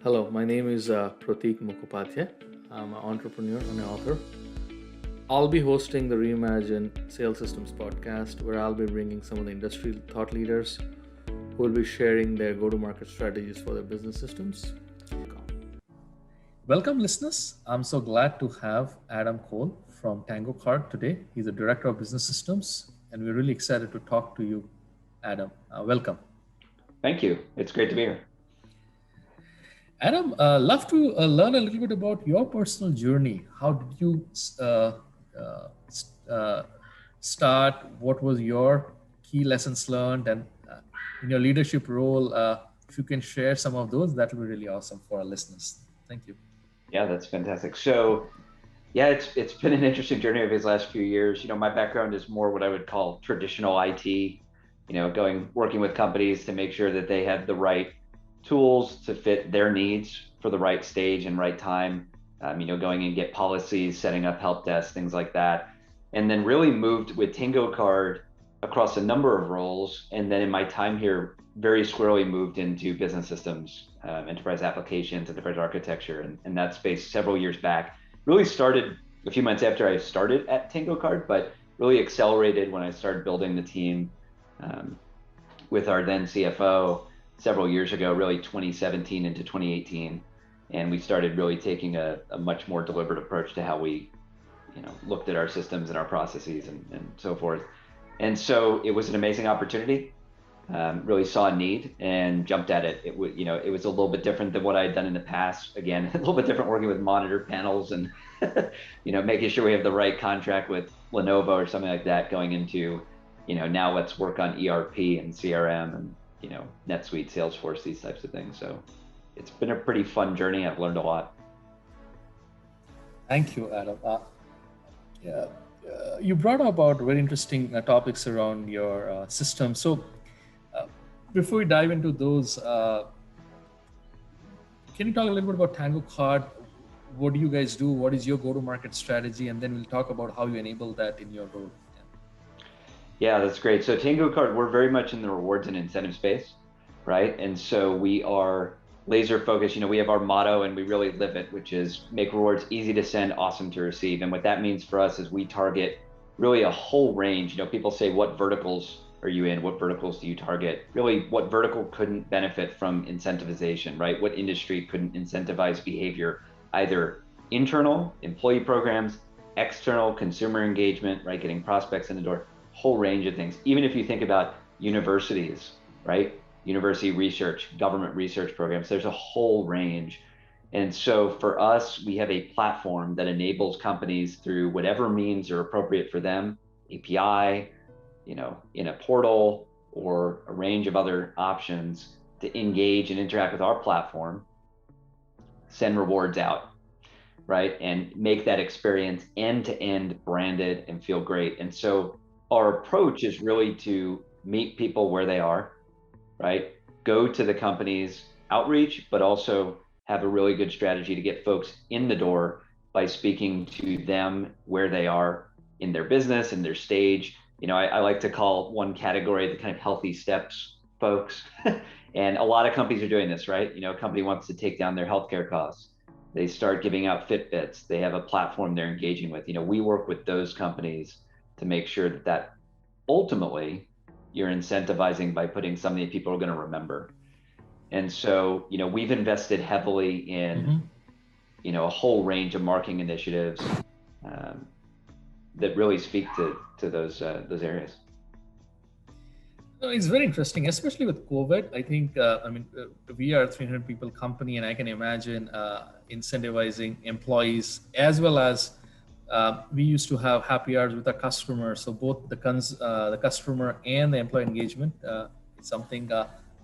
Hello, my name is Protik Mukhopadhyay. I'm an entrepreneur and an author. I'll be hosting the Reimagine Sales Systems podcast, where I'll be bringing some of the industry thought leaders who will be sharing their go to market strategies for their business systems. Welcome, listeners. I'm so glad to have Adam Cole from Tango Card today. He's the Director of Business Systems, and we're really excited to talk to you, Adam. Welcome. Thank you. It's great to be here. Adam, love to learn a little bit about your personal journey. How did you start? What was your key lessons learned? And in your leadership role, if you can share some of those, that would be really awesome for our listeners. Thank you. Yeah, that's fantastic. So, yeah, it's been an interesting journey over these last few years. My background is more what I would call traditional IT. Working with companies to make sure that they have the right tools to fit their needs for the right stage and right time. Going and get policies, setting up help desk, things like that, and then really moved with Tango Card across a number of roles. And then in my time here, very squarely moved into business systems, enterprise applications, enterprise architecture, and that space several years back. Really started a few months after I started at Tango Card, but really accelerated when I started building the team with our then CFO several years ago, really 2017 into 2018. And we started really taking a much more deliberate approach to how we, looked at our systems and our processes and so forth. And so it was an amazing opportunity. Really saw a need and jumped at it. It was a little bit different than what I had done in the past. Again, a little bit different working with monitor panels and, making sure we have the right contract with Lenovo or something like that going into, now let's work on ERP and CRM and, NetSuite, Salesforce, these types of things. So it's been a pretty fun journey. I've learned a lot. Thank you, Adam. You brought up about very interesting topics around your system. So before we dive into those, can you talk a little bit about Tango Card? What do you guys do? What is your go-to-market strategy? And then we'll talk about how you enable that in your role. Yeah, that's great. So Tango Card, we're very much in the rewards and incentive space, right? And so we are laser focused. We have our motto and we really live it, which is make rewards easy to send, awesome to receive. And what that means for us is we target really a whole range. People say, what verticals are you in? What verticals do you target? Really, what vertical couldn't benefit from incentivization, right? What industry couldn't incentivize behavior, either internal employee programs, external consumer engagement, right? Getting prospects in the door, whole range of things. Even if you think about universities, right? University research, government research programs, there's a whole range. And so for us, we have a platform that enables companies through whatever means are appropriate for them, API, in a portal or a range of other options to engage and interact with our platform, send rewards out, right? And make that experience end-to-end branded and feel great. And so our approach is really to meet people where they are, right? Go to the company's outreach, but also have a really good strategy to get folks in the door by speaking to them where they are in their business and their stage. I like to call one category the kind of healthy steps folks. And a lot of companies are doing this, right? A company wants to take down their healthcare costs. They start giving out Fitbits. They have a platform they're engaging with. We work with those companies to make sure that ultimately you're incentivizing by putting something that people are going to remember. And so, we've invested heavily in, a whole range of marketing initiatives that really speak to those areas. It's very interesting, especially with COVID. I think, we are a 300 people company, and I can imagine incentivizing employees as well as we used to have happy hours with our customers. So both the customer and the employee engagement is something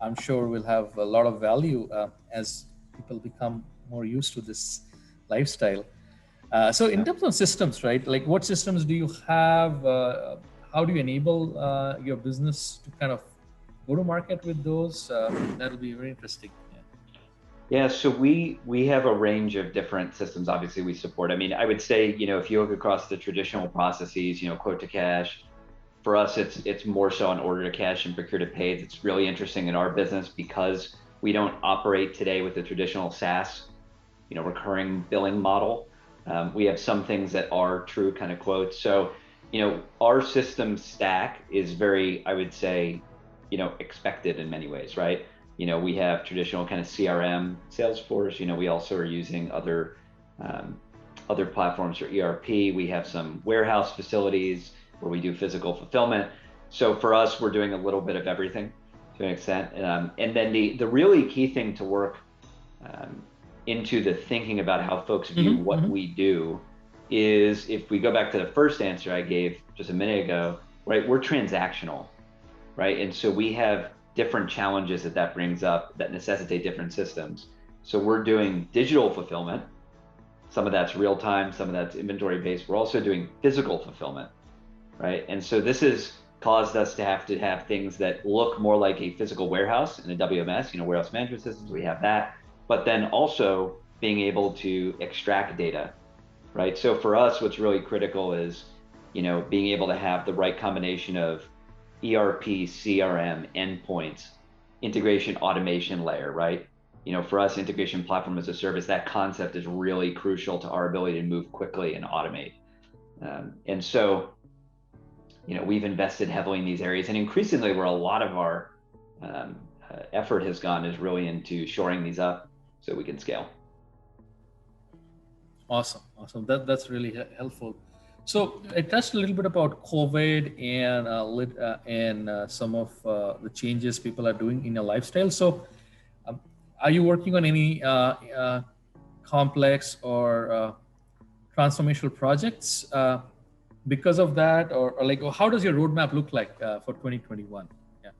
I'm sure will have a lot of value as people become more used to this lifestyle. So in terms of systems, right? Like what systems do you have? How do you enable your business to kind of go to market with those? That'll be very interesting. Yeah, so we have a range of different systems. Obviously, we support. I would say, if you look across the traditional processes, quote to cash, for us, it's more so on order to cash and procure to pay. It's really interesting in our business because We don't operate today with the traditional SaaS, recurring billing model. We have some things that are true kind of quotes. So, our system stack is very, I would say, expected in many ways, right? We have traditional kind of CRM, Salesforce. We also are using other platforms for ERP. We have some warehouse facilities where we do physical fulfillment. So for us, we're doing a little bit of everything to an extent. And then the really key thing to work into the thinking about how folks view what we do is, if we go back to the first answer I gave just a minute ago, right? We're transactional, right? And so we have different challenges that brings up that necessitate different systems. So we're doing digital fulfillment. Some of that's real time, some of that's inventory based. We're also doing physical fulfillment, right? And so this has caused us to have things that look more like a physical warehouse in a WMS, warehouse management systems, we have that, but then also being able to extract data, right? So for us, what's really critical is, being able to have the right combination of ERP, CRM, endpoints, integration, automation layer, right? For us, integration platform as a service, that concept is really crucial to our ability to move quickly and automate. And so, we've invested heavily in these areas, and increasingly where a lot of our effort has gone is really into shoring these up so we can scale. Awesome. That's really helpful. So I touched a little bit about COVID and some of the changes people are doing in your lifestyle. So are you working on any complex or transformational projects because of that, or like, how does your roadmap look like for 2021? Yeah,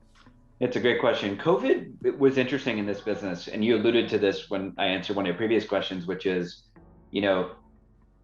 it's a great question. COVID was interesting in this business, and you alluded to this when I answered one of your previous questions, which is,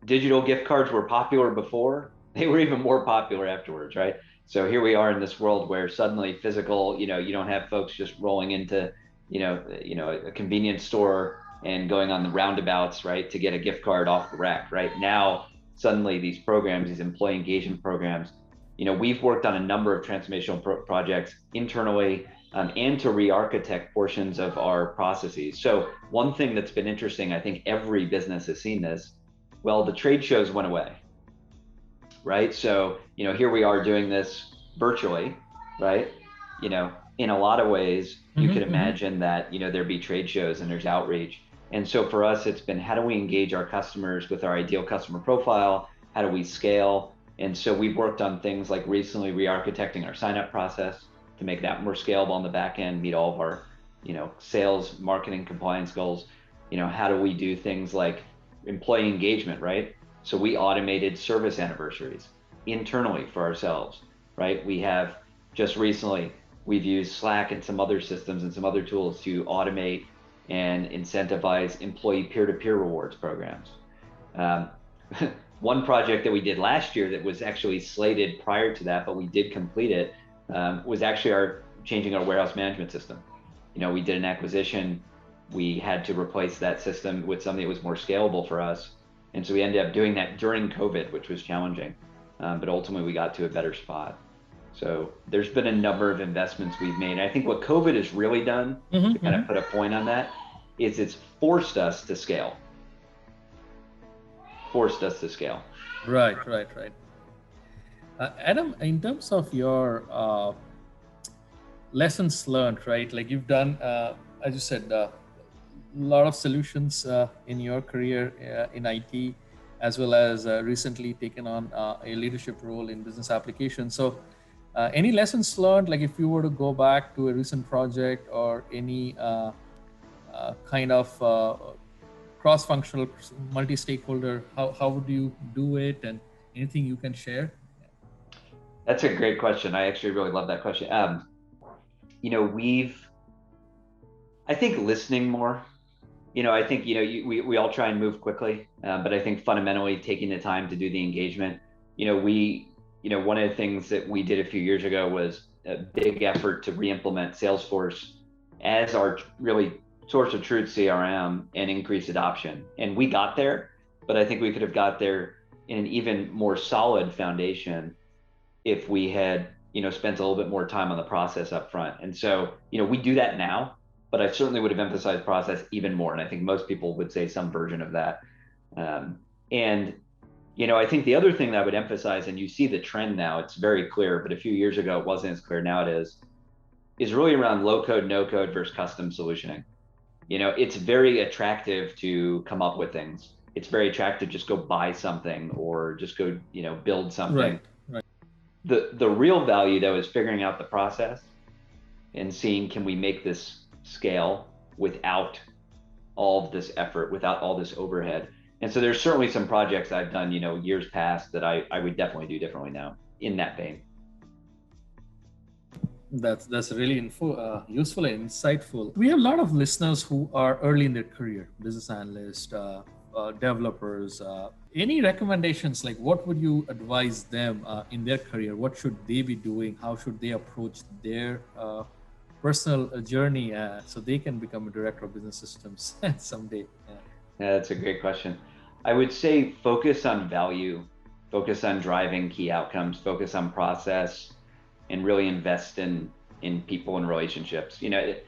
digital gift cards were popular before, they were even more popular afterwards, right? So here we are in this world where suddenly physical, you don't have folks just rolling into, a convenience store and going on the roundabouts, right, to get a gift card off the rack, right? Now, suddenly these programs, these employee engagement programs, we've worked on a number of transformational projects internally and to re-architect portions of our processes. So one thing that's been interesting, I think every business has seen this, well, the trade shows went away, right? So, here we are doing this virtually, right? In a lot of ways, you could imagine that, there'd be trade shows and there's outreach. And so for us, it's been, how do we engage our customers with our ideal customer profile? How do we scale? And so we've worked on things like recently re-architecting our sign-up process to make that more scalable on the back end, meet all of our, sales, marketing, compliance goals. How do we do things like employee engagement, right? So we automated service anniversaries internally for ourselves, right? We have just recently, we've used Slack and some other systems and some other tools to automate and incentivize employee peer-to-peer rewards programs. One project that we did last year that was actually slated prior to that, but we did complete it, was actually changing our warehouse management system. We did an acquisition. We had to replace that system with something that was more scalable for us. And so we ended up doing that during COVID, which was challenging. But ultimately we got to a better spot. So there's been a number of investments we've made. I think what COVID has really done, to kind of put a point on that, is it's forced us to scale. Right. Adam, in terms of your lessons learned, right? Like you've done, as you said, a lot of solutions in your career in IT, as well as recently taken on a leadership role in business applications. So any lessons learned, like if you were to go back to a recent project or any kind of cross-functional, multi-stakeholder, how would you do it, and anything you can share? That's a great question. I actually really love that question. I think listening more, I think, we all try and move quickly, but I think fundamentally taking the time to do the engagement, one of the things that we did a few years ago was a big effort to re-implement Salesforce as our really source of truth CRM and increase adoption. And we got there, but I think we could have got there in an even more solid foundation if we had, spent a little bit more time on the process up front. And so, we do that now, but I certainly would have emphasized process even more. And I think most people would say some version of that. And I think the other thing that I would emphasize, and you see the trend now, it's very clear, but a few years ago it wasn't as clear. Now it is really around low code, no code versus custom solutioning. It's very attractive to come up with things. It's very attractive to just go buy something or just go, build something. Right. The real value though is figuring out the process and seeing, can we make this scale without all of this effort, without all this overhead. And so there's certainly some projects I've done, years past that I would definitely do differently now in that vein. That's really useful and insightful. We have a lot of listeners who are early in their career, business analysts, developers. Any recommendations, like what would you advise them in their career? What should they be doing? How should they approach their personal journey so they can become a director of business systems someday? Yeah, that's a great question. I would say focus on value, focus on driving key outcomes, focus on process, and really invest in people and relationships. It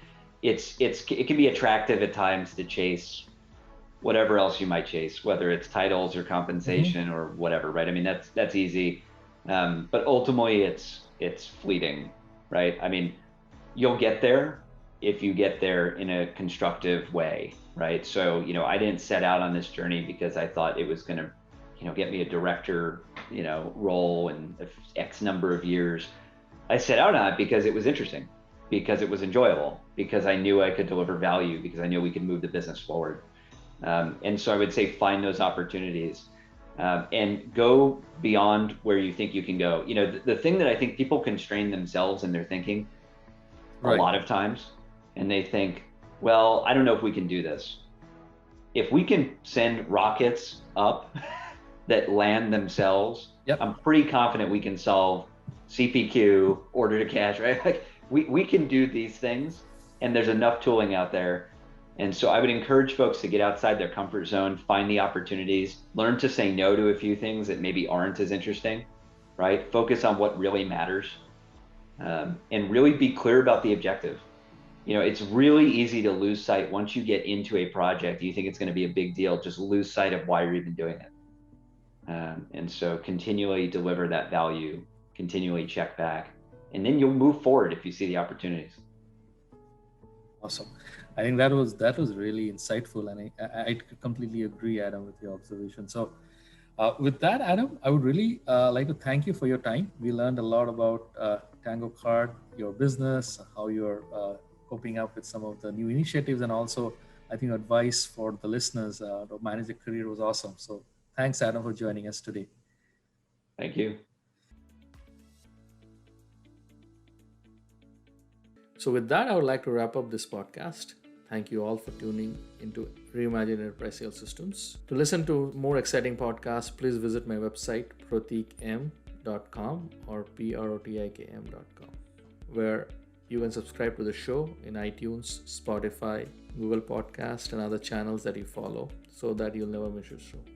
can be attractive at times to chase whatever else you might chase, whether it's titles or compensation or whatever, right? I mean, that's easy, but ultimately it's fleeting, right? I mean, you'll get there if you get there in a constructive way, right? So, I didn't set out on this journey because I thought it was going to, get me a director, role in X number of years. I set out on it because it was interesting, because it was enjoyable, because I knew I could deliver value, because I knew we could move the business forward. And so I would say find those opportunities and go beyond where you think you can go. The thing that I think people constrain themselves in their thinking a lot of times, and they think, well, I don't know if we can do this. If we can send rockets up that land themselves, I'm pretty confident we can solve CPQ, order to cash, right? Like we can do these things, and there's enough tooling out there. And so I would encourage folks to get outside their comfort zone, find the opportunities, learn to say no to a few things that maybe aren't as interesting, right? Focus on what really matters, and really be clear about the objective. It's really easy to lose sight once you get into a project. You think it's going to be a big deal, just lose sight of why you're even doing it. And so continually deliver that value, continually check back, and then you'll move forward if you see the opportunities. Awesome. I think that was really insightful, and I completely agree, Adam, with your observation. So with that, Adam, I would really like to thank you for your time. We learned a lot about Tango Card, your business, how you're coping up with some of the new initiatives, and also I think advice for the listeners to manage a career was awesome. So thanks, Adam, for joining us today. Thank you. So with that, I would like to wrap up this podcast. Thank you all for tuning into Reimagine Enterprise Sales Systems. To listen to more exciting podcasts, please visit my website, protikm.com or protikm.com, where you can subscribe to the show in iTunes, Spotify, Google Podcast, and other channels that you follow so that you'll never miss your show.